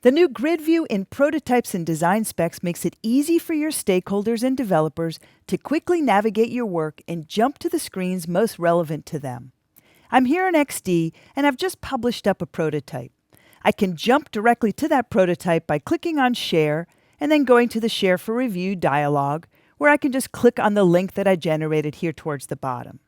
The new grid view in Prototypes and Design Specs makes it easy for your stakeholders and developers to quickly navigate your work and jump to the screens most relevant to them. I'm here in XD and I've just published up a prototype. I can jump directly to that prototype by clicking on Share and then going to the Share for Review dialog, where I can just click on the link that I generated here towards the bottom.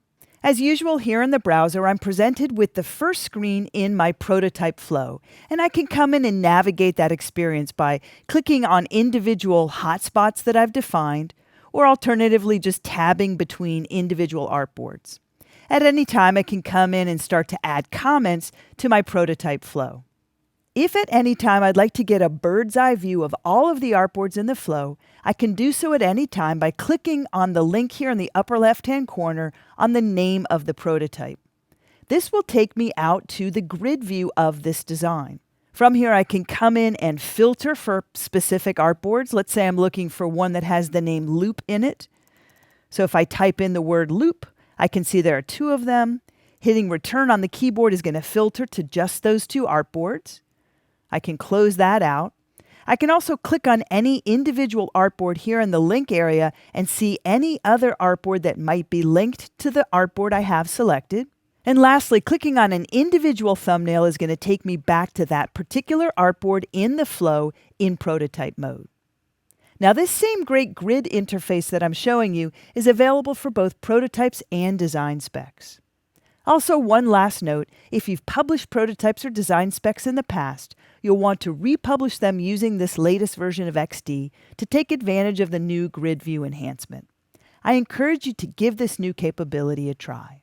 As usual, here in the browser, I'm presented with the first screen in my prototype flow, and I can come in and navigate that experience by clicking on individual hotspots that I've defined, or alternatively just tabbing between individual artboards. At any time, I can come in and start to add comments to my prototype flow. If at any time I'd like to get a bird's eye view of all of the artboards in the flow, I can do so at any time by clicking on the link here in the upper left-hand corner on the name of the prototype. This will take me out to the grid view of this design. From here, I can come in and filter for specific artboards. Let's say I'm looking for one that has the name loop in it. So if I type in the word loop, I can see there are 2 of them. Hitting return on the keyboard is going to filter to just those 2 artboards. I can close that out. I can also click on any individual artboard here in the link area and see any other artboard that might be linked to the artboard I have selected. And lastly, clicking on an individual thumbnail is going to take me back to that particular artboard in the flow in prototype mode. Now, this same great grid interface that I'm showing you is available for both prototypes and design specs. Also, one last note, if you've published prototypes or design specs in the past, you'll want to republish them using this latest version of XD to take advantage of the new grid view enhancement. I encourage you to give this new capability a try.